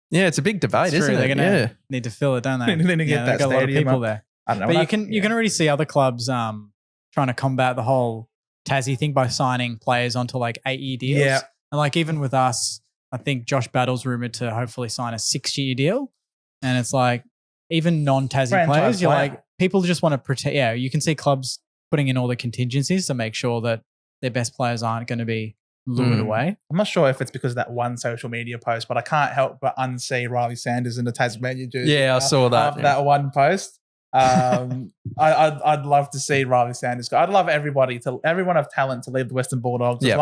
Yeah, it's a big debate, It's isn't true. They're it? going to Yeah. need to fill it, don't they? They're gonna get they've that got a lot of stadium people up. there. I don't know. But you can already see other clubs trying to combat the whole Tassie thing by signing players onto like 8-year deals. Yeah. And like even with us, I think Josh Battle's rumored to hopefully sign a 6-year deal. And it's like even non-Tassie Franchise players, you're player. like people just want to protect. Yeah, you can see clubs putting in all the contingencies to make sure that their best players aren't going to be lured away. I'm not sure if it's because of that one social media post, but I can't help but unsee Riley Sanders in the Tasmania jersey. Yeah, I saw that. After that one post. I'd love to see Riley Sanders go. I'd love everyone of talent to leave the Western Bulldogs Yeah.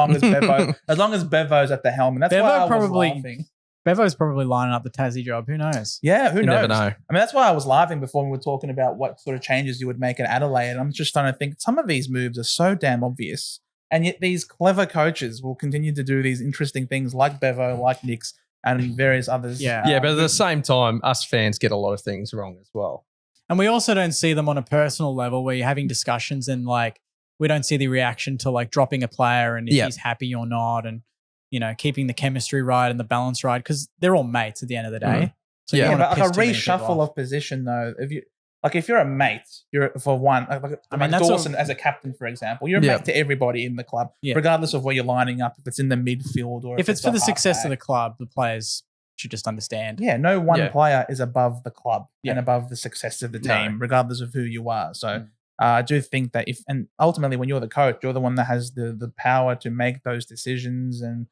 as long as Bevo's at the helm. And that's why I was laughing. Bevo's probably lining up the Tassie job. Who knows? Yeah, who You knows? never know. I mean, that's why I was laughing before we were talking about what sort of changes you would make in Adelaide. And I'm just trying to think, some of these moves are so damn obvious. And yet these clever coaches will continue to do these interesting things like Bevo, like Nix, and various others. Yeah. Yeah, but at the same time, us fans get a lot of things wrong as well. And we also don't see them on a personal level where you're having discussions and like we don't see the reaction to like dropping a player and if Yeah. he's happy or not and, you know, keeping the chemistry right and the balance right because they're all mates at the end of the day. Mhm. So Yeah. you Yeah, don't but wanna like a piss too many people reshuffle off. of position though. If you're a mate, you're for one. I mean, that's Dawson as a captain, for example. You're a Yeah. mate to everybody in the club, Yeah. regardless of where you're lining up. If it's in the midfield or If it's for the a success of halfback. the club, the players should just understand. Yeah, no one Yeah. player is above the club Yeah. and above the success of the No. team, regardless of who you are. So Mm. I do think that and ultimately when you're the coach, you're the one that has the power to make those decisions and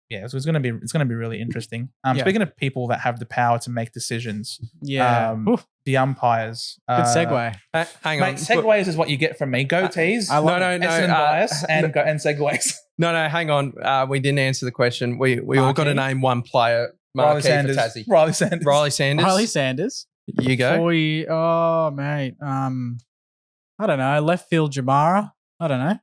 Yeah, so it's gonna be really interesting. Speaking of people that have the power to make decisions, the umpires. Good segue. Hang Mate, on. segues is what you get from me. Goatees, I love Essendon bias, and segues. No, hang on. We didn't answer the question. We all got to name one player. Riley Marquee for Sanders. Tassie. Riley Sanders. Riley Sanders. You go. Oh, mate. I don't know. Left field Jamara. I don't know.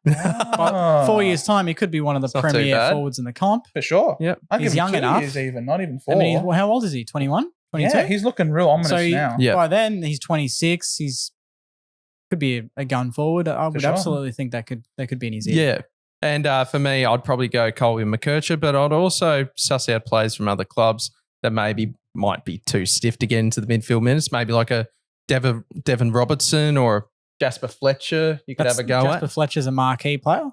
But 4 years' time, he could be one of the It's not too premier bad. forwards in the comp. For sure. Yep. I'll He's give him young 2 enough. years even, not even 4. I mean, how old is he? 21? 22? Yeah, he's looking real ominous So now. Yeah. by then, he's 26. He's could be a gun forward. I would sure. absolutely think that could be in his ear. Yeah. And for me, I'd probably go Colby McKercher, but I'd also suss out players from other clubs that maybe might be too stiff to get into the midfield minutes. Maybe like a Devon Robertson or Jasper Fletcher you could have a go Jasper Fletcher's a marquee player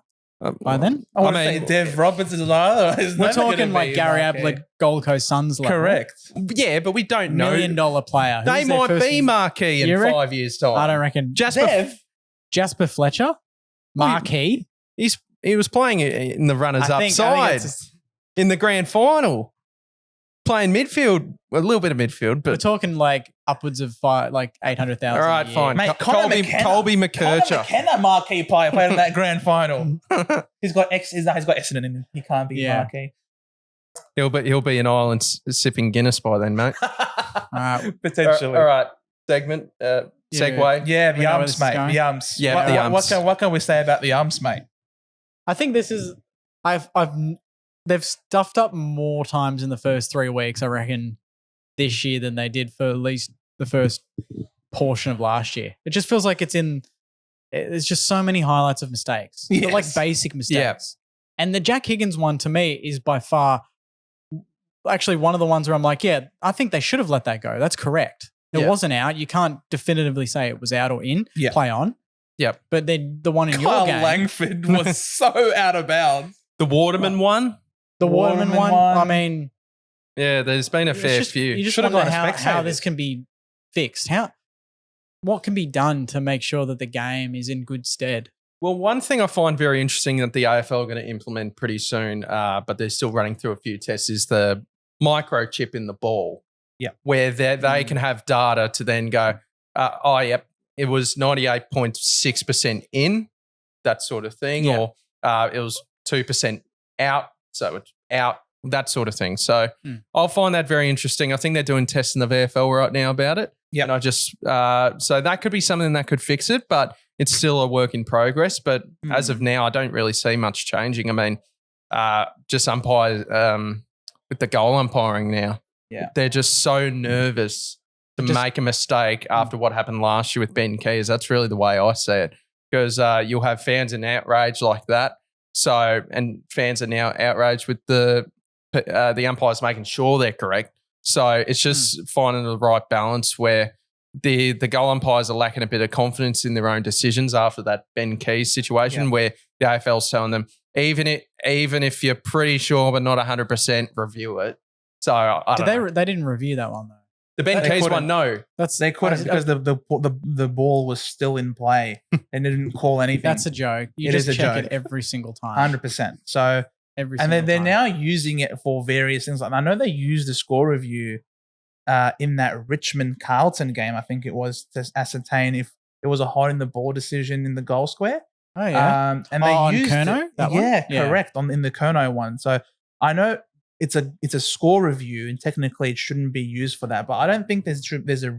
by then. I want to say Dev Robertson. We're talking like Gary Ablett, Gold Coast Suns level. Correct. Yeah, but we don't know. $1 million player. They Who's their might first- be marquee in You reckon? 5 years' time. I don't reckon. Jasper Fletcher, marquee. He was playing in the runners-up I think side it's- in the grand final, playing midfield, a little bit of midfield, We're but talking like upwards of 800,000. all right, a year. fine. Mate, Colby McKercher. McKenna, marquee player, played in that grand final. He's got Essendon in him. He can't be marquee. He'll be in Ireland sipping Guinness by then, mate. Potentially. All right, segment, segue. Yeah, We the know where umps, this is mate. going. The umps. Yeah, the umps. What can we say about the umps, mate? I think this is they've stuffed up more times in the first 3 weeks, I reckon, this year than they did for at least the first portion of last year. It just feels like there's just so many highlights of mistakes. Yes. They're like basic mistakes. And the Jack Higgins one to me is by far actually one of the ones where I'm like, yeah, I think they should have let that go. That's correct. It wasn't out. You can't definitively say it was out or in. Yeah. Play on. Yep. But then the one in Kyle your game. Langford was so out of bounds. The Waterman one. The Waterman one. I mean, Yeah, there's been a it's fair just- few. You just Should have wonder gone to how Specsavers. this can be fixed. What can be done to make sure that the game is in good stead? Well, one thing I find very interesting that the AFL are going to implement pretty soon, but they're still running through a few tests, is the microchip in the ball. Yeah. Where they can have data to then go, yep, it was 98.6% in, that sort of thing, Yeah. or it was 2% out, so it's out, that sort of thing. So I'll find that very interesting. I think they're doing tests in the VFL right now about it. Yeah. And I just, so that could be something that could fix it, but it's still a work in progress. But as of now, I don't really see much changing. I mean, just umpires with the goal umpiring now. Yeah. They're just so nervous to make a mistake after what happened last year with Ben Keys. That's really the way I see it, because you'll have fans in outrage like that. So, and fans are now outraged with the umpires making sure they're correct. So it's just finding the right balance where the goal umpires are lacking a bit of confidence in their own decisions after that Ben Keys situation, where the AFL's telling them, even if you're pretty sure but not 100%, review it. So I don't know. They didn't review that one though. The Ben They Keys couldn't. one, no. They couldn't because the ball was still in play and they didn't call anything. That's a joke. You It just is a check joke. it every single time. 100%. So Every and single they're time. now using it for various things. Like I know they used the score review in that Richmond Carlton game. I think it was to ascertain if it was a hot in the ball decision in the goal square. Oh yeah. And on they used Kerno, it. that one? Yeah, Yeah. correct. In the Kerno one. So I know it's a score review, and technically it shouldn't be used for that. But I don't think there's a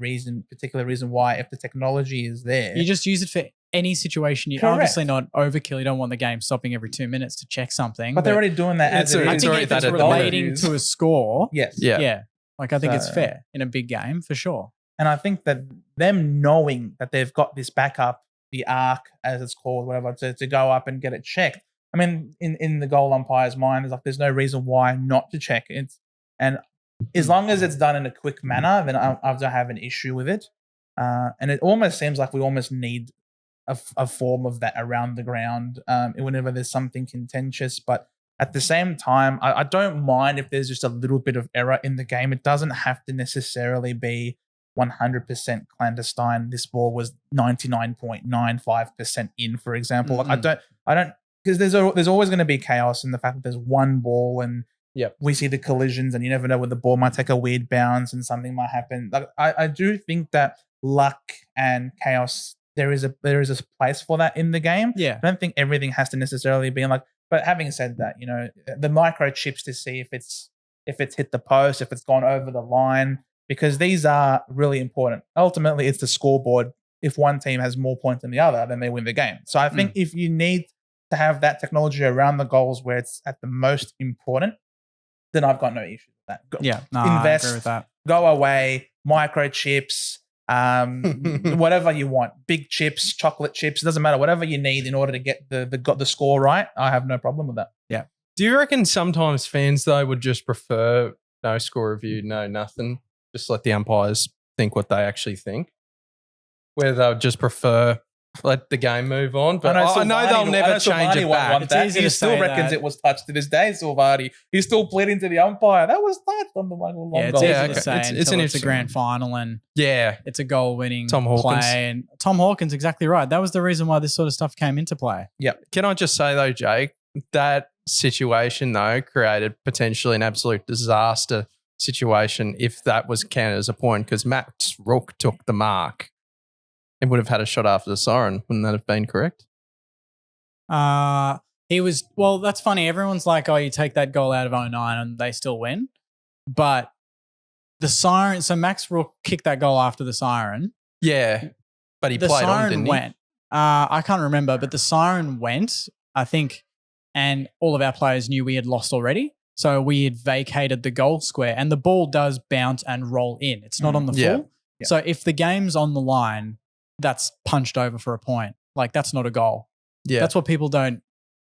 particular reason why, if the technology is there. You just use it for any situation. You're Correct. obviously not overkill. You don't want the game stopping every 2 minutes to check something. but they're already doing that as it It's I is. think already if it's that relating reviews. to a score, Yes. Yeah. like I think it's So- fair in a big game for sure. And I think that them knowing that they've got this backup, the arc as it's called, whatever, to go up and get it checked. I mean, in the goal umpire's mind, it's like there's no reason why not to check it. And as long as it's done in a quick manner, then I don't have an issue with it. And it almost seems like we almost need a form of that around the ground whenever there's something contentious. But at the same time, I don't mind if there's just a little bit of error in the game. It doesn't have to necessarily be 100% clandestine. This ball was 99.95% in, for example. Like I don't, because there's always going to be chaos in the fact that there's one ball and Yep. we see the collisions, and you never know when the ball might take a weird bounce and something might happen. Like I do think that luck and chaos, there is a place for that in the game. Yeah. I don't think everything has to necessarily be like. But having said that, the microchips to see if it's hit the post, if it's gone over the line, because these are really important. Ultimately, it's the scoreboard. If one team has more points than the other, then they win the game. So I think if you need to have that technology around the goals where it's at the most important, then I've got no issue with that. Invest, I agree with that. Go away, microchips, whatever you want, big chips, chocolate chips, it doesn't matter. Whatever you need in order to get the score right, I have no problem with that. Yeah. Do you reckon sometimes fans though would just prefer no score review, no nothing, just let the umpires think what they actually think? Where they would just prefer let the game move on, but I know they'll never change it back. It's easy he still reckons it was touched to this day. Silvati, he's still pleading to the umpire. That was touched on the one long goal. It's easy to say it's a grand final and it's a goal-winning play. And Tom Hawkins, exactly right. That was the reason why this sort of stuff came into play. Yeah. Can I just say though, Jake, that situation though created potentially an absolute disaster situation if that was counted as a point, because Max Rook took the mark. It would have had a shot after the siren. Wouldn't that have been correct? He was, well, that's funny. Everyone's like, oh, you take that goal out of 09 and they still win. But the siren, so Max Rook kicked that goal after the siren. Yeah, but he played on, didn't he? The siren went. I can't remember, but the siren went, I think, and all of our players knew we had lost already. So we had vacated the goal square and the ball does bounce and roll in. It's not on the full. Yeah. So if the game's on the line, that's punched over for a point. Like, that's not a goal. Yeah. That's what people don't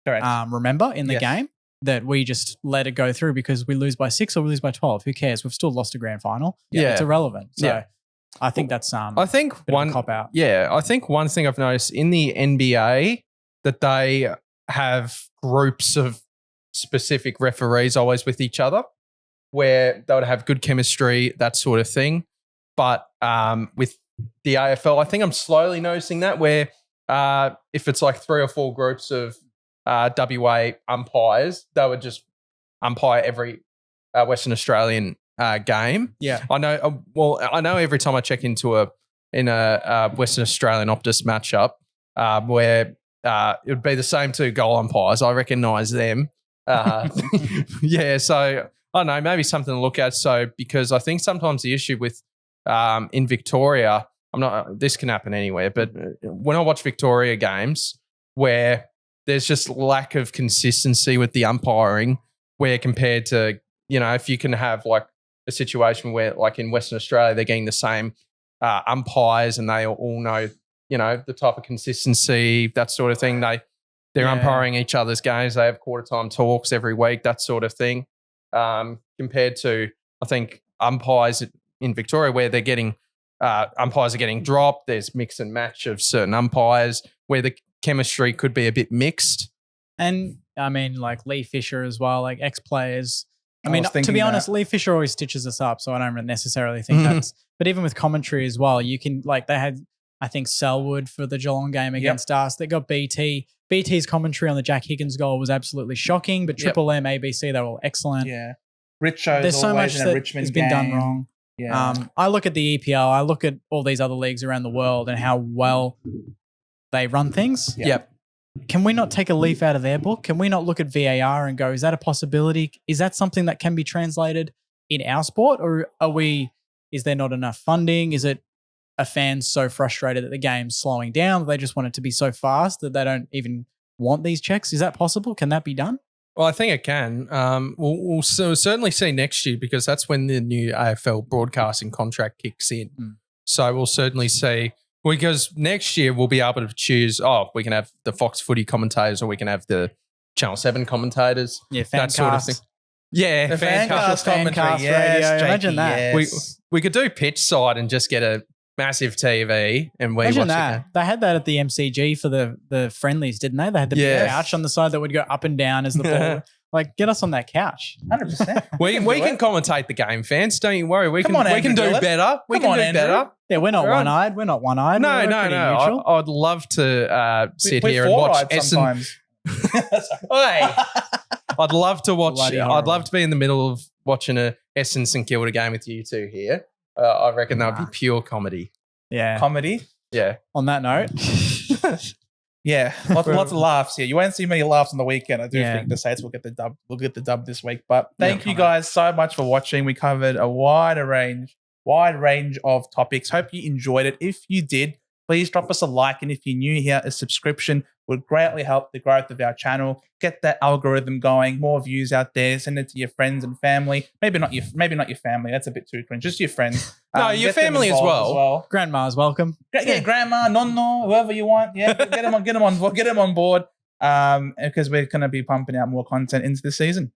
remember in the game, that we just let it go through because we lose by 6 or we lose by 12. Who cares? We've still lost a grand final. Yeah. It's irrelevant. So I think that's I think one cop out. Yeah. I think one thing I've noticed in the NBA that they have groups of specific referees always with each other where they would have good chemistry, that sort of thing. But with the AFL, I think I'm slowly noticing that where if it's like 3 or 4 groups of WA umpires, they would just umpire every Western Australian game. Yeah, I know. Well, I know every time I check into a Western Australian Optus matchup where it would be the same 2 goal umpires. I recognise them. Yeah, so I don't know, maybe something to look at. So because I think sometimes the issue with in Victoria, this can happen anywhere, but when I watch Victoria games where there's just lack of consistency with the umpiring, where compared to, if you can have like a situation where like in Western Australia, they're getting the same umpires and they all know, the type of consistency, that sort of thing. They're umpiring each other's games. They have quarter time talks every week, that sort of thing. Compared to, I think, umpires in Victoria where they're getting umpires are getting dropped. There's mix and match of certain umpires where the chemistry could be a bit mixed. And I mean, like Lee Fisher as well, like ex-players. I mean, to be honest, Lee Fisher always stitches us up, so I don't necessarily think that's. But even with commentary as well, you can, like, they had, I think, Selwood for the Geelong game against us. They got BT. BT's commentary on the Jack Higgins goal was absolutely shocking, but Triple M, ABC, they're all excellent. Yeah. Richo's There's so much in a that Richmond has been game. done wrong. Yeah. I look at the EPL, I look at all these other leagues around the world and how well they run things. Yep. Can we not take a leaf out of their book? Can we not look at VAR and go, is that a possibility? Is that something that can be translated in our sport? Or is there not enough funding? Is it a fan so frustrated that the game's slowing down that they just want it to be so fast that they don't even want these checks? Is that possible? Can that be done? Well, I think it can. We'll certainly see next year because that's when the new AFL broadcasting contract kicks in. So we'll certainly see, because next year we'll be able to choose, we can have the Fox Footy commentators or we can have the Channel 7 commentators. Yeah, that sort of thing. Yeah, the FanCast commentary. Yes, imagine that. Yes. We could do pitch side and just get a massive TV and we imagine watch that. it. They had that at the MCG for the friendlies, didn't they? They had the big couch on the side that would go up and down as the ball. Like, get us on that couch. 100%. We can commentate the game, fans. Don't you worry. We can do better. We can do better. Yeah, we're not one-eyed. We're not one-eyed. No. I'd love to sit here and watch sometimes. Oi. I'd love to watch. Bloody I'd horrible. love to be in the middle of watching a Essendon St Kilda game with you two here. I reckon that would be pure comedy. Yeah. Comedy. Yeah. On that note, Yeah, lots of laughs here. You won't see many laughs on the weekend. I do Yeah. think the Saints will get the dub. We'll get the dub this week. But thank Yeah, you guys so much for watching. We covered a wide range of topics. Hope you enjoyed it. If you did, please drop us a like, and if you're new here, a subscription would greatly help the growth of our channel. Get that algorithm going, more views out there. Send it to your friends and family. Maybe not your family. That's a bit too cringe. Just your friends. No, your Get them family as involved well. grandma's welcome. Yeah, grandma, nonno, whoever you want. Yeah, get them on board. Because we're going to be pumping out more content into the season.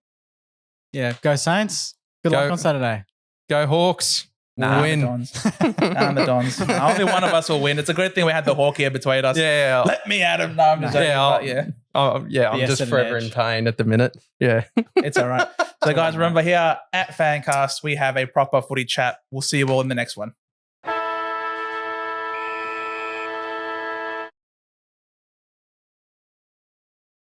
Yeah. Go Saints. Good Go. luck on Saturday. Go Hawks. Nah, Win. the Dons. The Dons. Only one of us will win. It's a good thing we had the Hawk here between us. Yeah. Let me at him. No, I'm just joking, but yeah, I'm The just Essendon forever edge. in pain at the minute. Yeah. it's all right. So, guys, remember here at FanCast, we have a proper footy chat. We'll see you all in the next one.